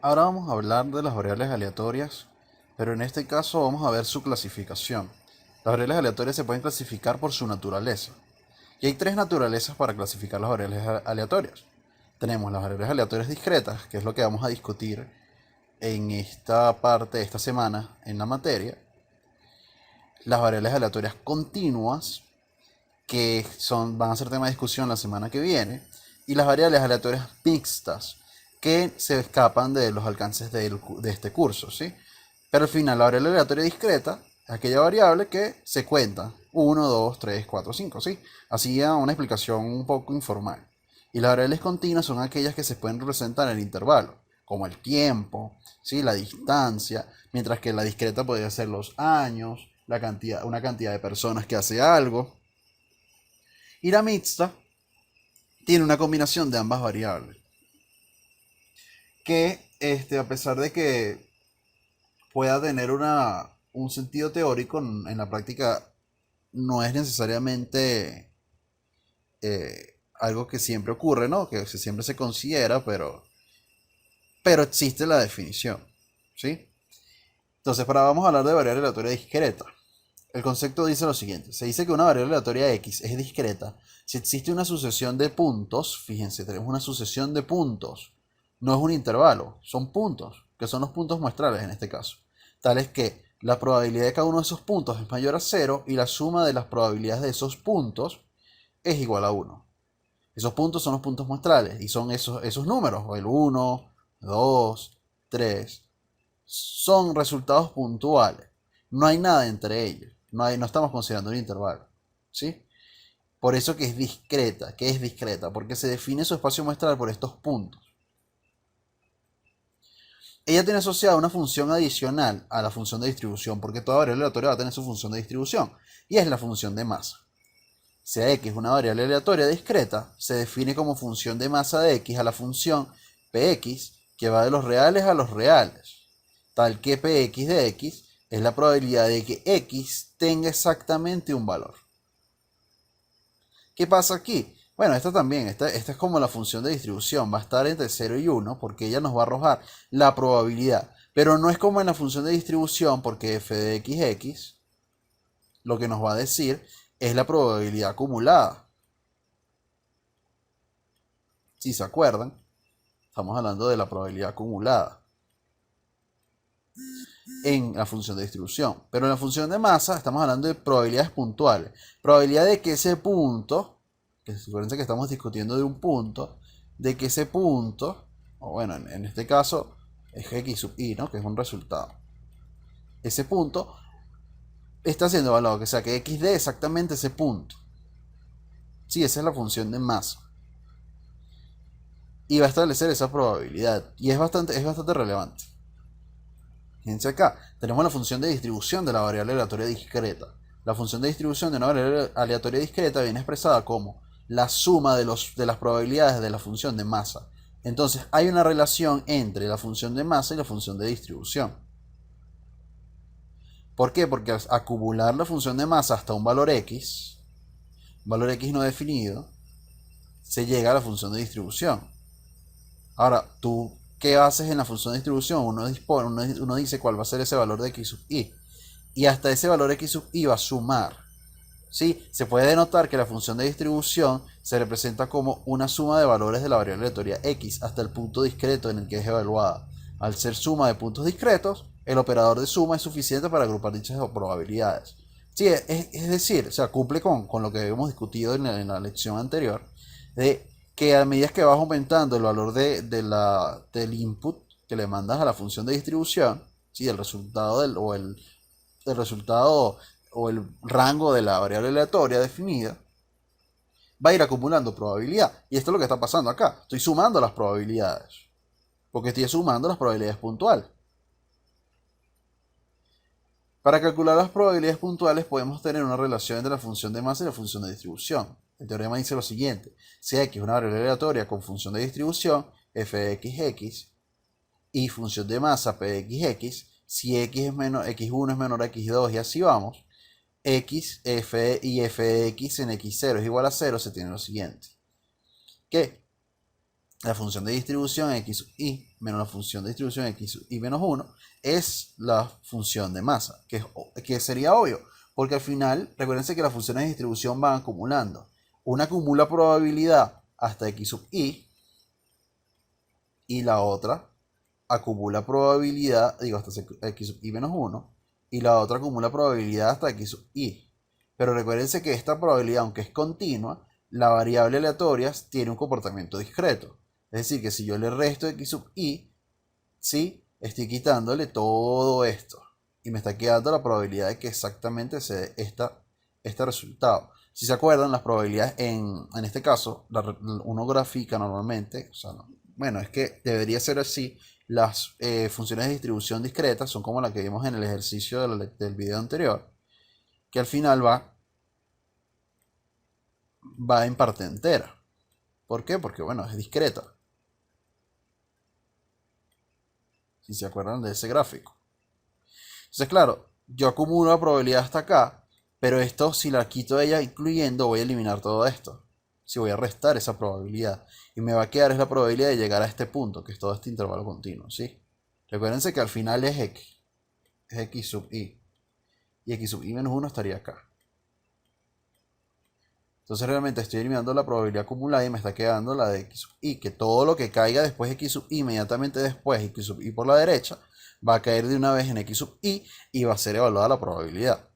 Ahora vamos a hablar de las variables aleatorias, pero en este caso vamos a ver su clasificación. Las variables aleatorias se pueden clasificar por su naturaleza. Y hay tres naturalezas para clasificar las variables aleatorias. Tenemos las variables aleatorias discretas, que es lo que vamos a discutir en esta parte de esta semana en la materia. Las variables aleatorias continuas, que van a ser tema de discusión la semana que viene. Y las variables aleatorias mixtas, que se escapan de los alcances de este curso, ¿sí? Pero al final la variable aleatoria discreta es aquella variable que se cuenta 1, 2, 3, 4, 5, ¿sí? Así a una explicación un poco informal. Y las variables continuas son aquellas que se pueden representar en el intervalo, como el tiempo, ¿sí? La distancia, mientras que la discreta podría ser los años, una cantidad de personas que hace algo. Y la mixta tiene una combinación de ambas variables, que a pesar de que pueda tener un sentido teórico, en la práctica no es necesariamente algo que siempre ocurre, ¿no? Que siempre se considera, pero existe la definición, ¿sí? Entonces, vamos a hablar de variable aleatoria discreta. El concepto dice lo siguiente: se dice que una variable aleatoria X es discreta si existe una sucesión de puntos. Fíjense, tenemos una sucesión de puntos, no es un intervalo, son puntos, que son los puntos muestrales en este caso, tales que la probabilidad de cada uno de esos puntos es mayor a 0 y la suma de las probabilidades de esos puntos es igual a 1. Esos puntos son los puntos muestrales y son esos números, el 1, 2, 3, son resultados puntuales. No hay nada entre ellos. No estamos considerando un intervalo. ¿Sí? Por eso que es discreta. ¿Qué es discreta? Porque se define su espacio muestral por estos puntos. Ella tiene asociada una función adicional a la función de distribución, porque toda variable aleatoria va a tener su función de distribución, y es la función de masa. Sea x una variable aleatoria discreta, se define como función de masa de x a la función px, que va de los reales a los reales, tal que px de x es la probabilidad de que x tenga exactamente un valor. ¿Qué pasa aquí? Bueno, esta también, esta es como la función de distribución, va a estar entre 0 y 1 porque ella nos va a arrojar la probabilidad, pero no es como en la función de distribución porque f de x lo que nos va a decir es la probabilidad acumulada. Si se acuerdan, estamos hablando de la probabilidad acumulada en la función de distribución. Pero en la función de masa estamos hablando de probabilidades puntuales. Probabilidad de que ese punto, que acuérdense que estamos discutiendo de un punto, de que ese punto, o bueno, en este caso es x sub i, ¿no? Que es un resultado. Ese punto está siendo evaluado, que sea que x dé exactamente ese punto. Sí, esa es la función de masa. Y va a establecer esa probabilidad. Y es bastante relevante. Fíjense acá, tenemos la función de distribución de la variable aleatoria discreta. La función de distribución de una variable aleatoria discreta viene expresada como la suma de las probabilidades de la función de masa. Entonces hay una relación entre la función de masa y la función de distribución. ¿Por qué? Porque al acumular la función de masa hasta un valor x no definido, se llega a la función de distribución. Ahora, tú, ¿qué haces en la función de distribución? Uno dice cuál va a ser ese valor de x sub i. Y hasta ese valor x sub i va a sumar. ¿Sí? Se puede denotar que la función de distribución se representa como una suma de valores de la variable aleatoria x hasta el punto discreto en el que es evaluada. Al ser suma de puntos discretos, el operador de suma es suficiente para agrupar dichas probabilidades. Sí, es decir, o sea, cumple con lo que habíamos discutido en la lección anterior, de que a medida que vas aumentando el valor del input que le mandas a la función de distribución, ¿sí? El resultado el resultado o el rango de la variable aleatoria definida, va a ir acumulando probabilidad. Y esto es lo que está pasando acá. Estoy sumando las probabilidades. Porque estoy sumando las probabilidades puntuales. Para calcular las probabilidades puntuales podemos tener una relación entre la función de masa y la función de distribución. El teorema dice lo siguiente: si x es una variable aleatoria con función de distribución, f de x, y función de masa p de x, si x1 es menor a x2 y así vamos, x f de x en x0 es igual a 0, se tiene lo siguiente: que la función de distribución x sub i menos la función de distribución x sub i menos 1 es la función de masa, que sería obvio, porque al final, recuérdense que las funciones de distribución van acumulando. Una acumula probabilidad hasta x sub i y la otra acumula probabilidad, digo, hasta x sub i menos 1 y la otra acumula probabilidad hasta x sub i. Pero recuérdense que esta probabilidad, aunque es continua, la variable aleatoria tiene un comportamiento discreto. Es decir, que si yo le resto x sub i, ¿sí? Estoy quitándole todo esto. Y me está quedando la probabilidad de que exactamente se dé este resultado. Si se acuerdan, las probabilidades en este caso, uno grafica normalmente, o sea, bueno, es que debería ser así. Las funciones de distribución discreta son como la que vimos en el ejercicio del video anterior, que al final va en parte entera. ¿Por qué? Porque, bueno, es discreta. Si se acuerdan de ese gráfico. Entonces, claro, yo acumulo la probabilidad hasta acá, pero esto, si la quito de ella incluyendo, voy a eliminar todo esto. Si voy a restar esa probabilidad. Y me va a quedar es la probabilidad de llegar a este punto, que es todo este intervalo continuo, ¿sí? Recuérdense que al final es x. Es x sub i. Y x sub i menos 1 estaría acá. Entonces realmente estoy eliminando la probabilidad acumulada y me está quedando la de x sub i, que todo lo que caiga después de x sub i, inmediatamente después x sub i por la derecha, va a caer de una vez en x sub i y va a ser evaluada la probabilidad.